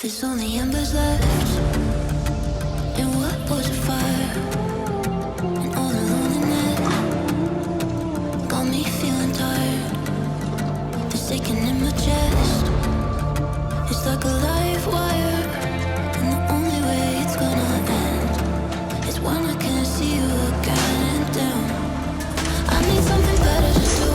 There's only embers left in what was a fire, and all the loneliness got me feeling tired. This aching in my chest, it's like a live wire, and the only way it's gonna end is when I can see you again. And damn, I need something better to do.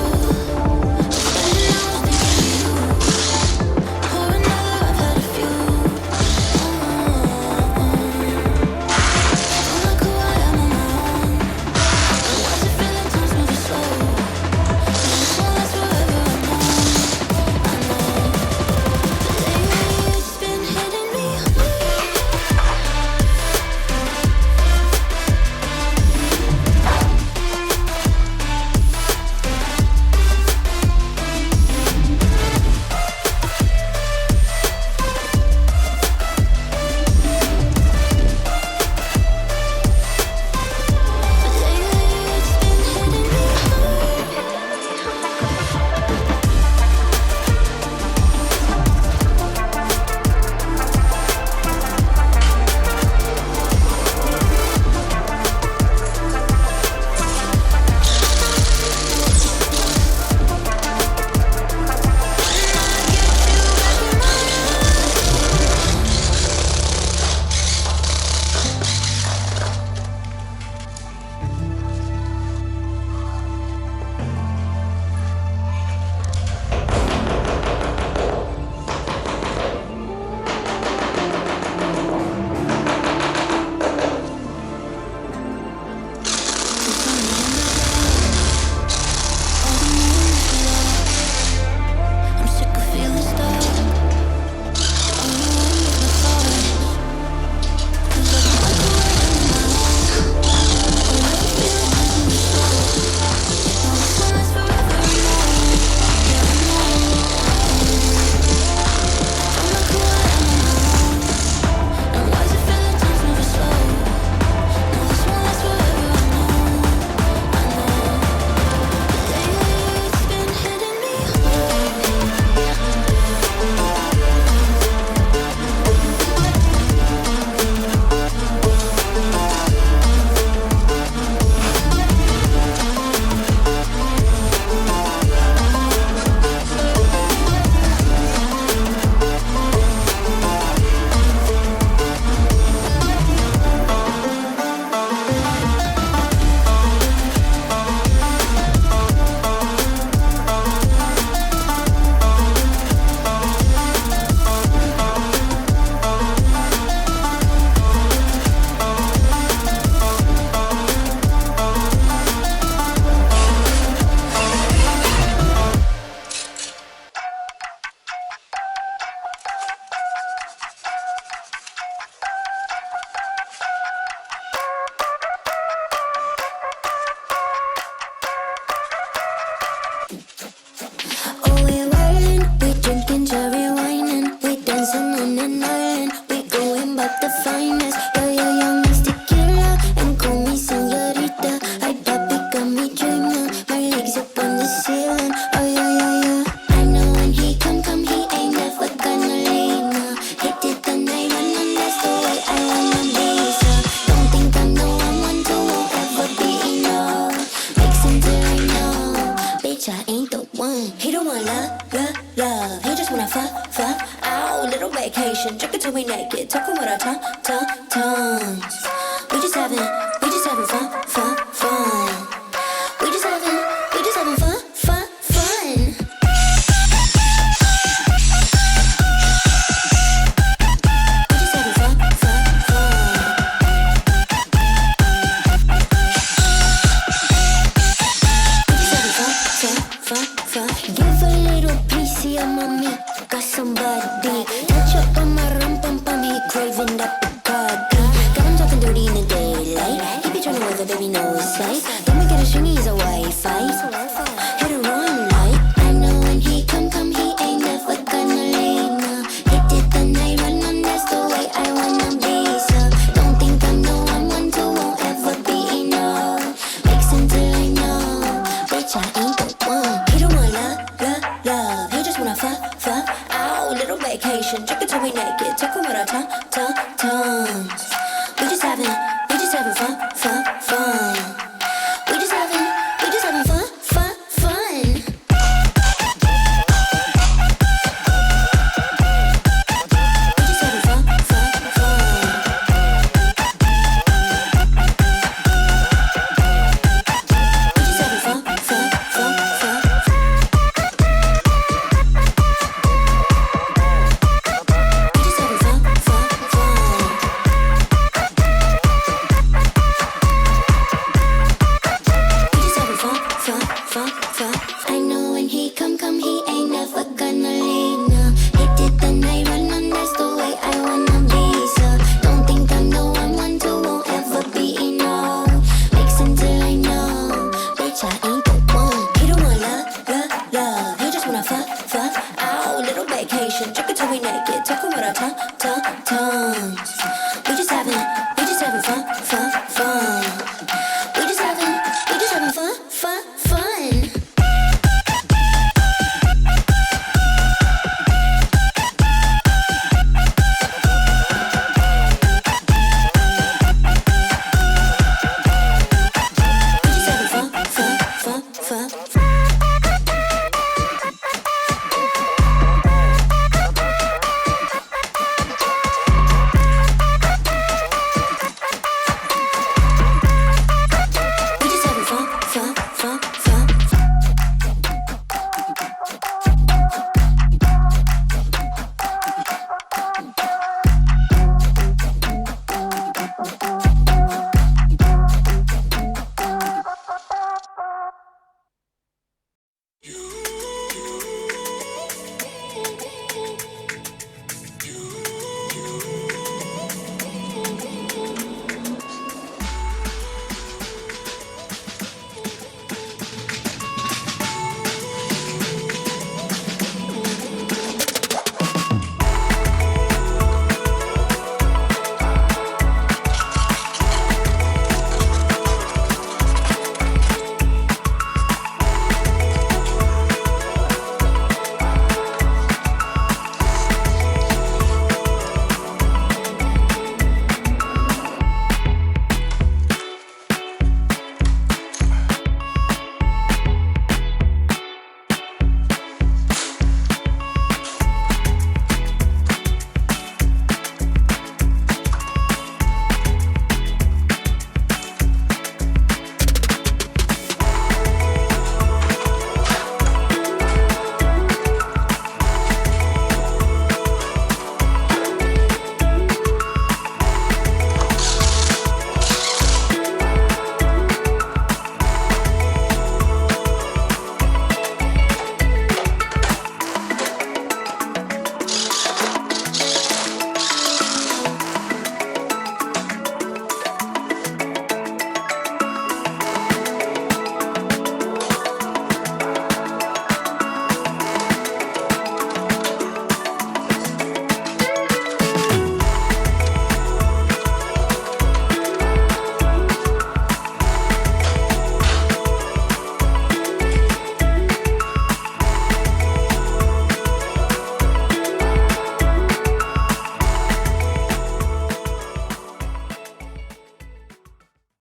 Vacation, check it till we naked, talking with our tongues. We just having fun. We just having fun. I know when he come, he ain't never gonna leave, no. He did the night run, and that's the way I wanna be, so don't think I'm the one to won't ever be, no. Mix until I know, bitch, I ain't the one. He don't want love, he just wanna fuck, out, little vacation, drink it till we naked, talking with our tongues.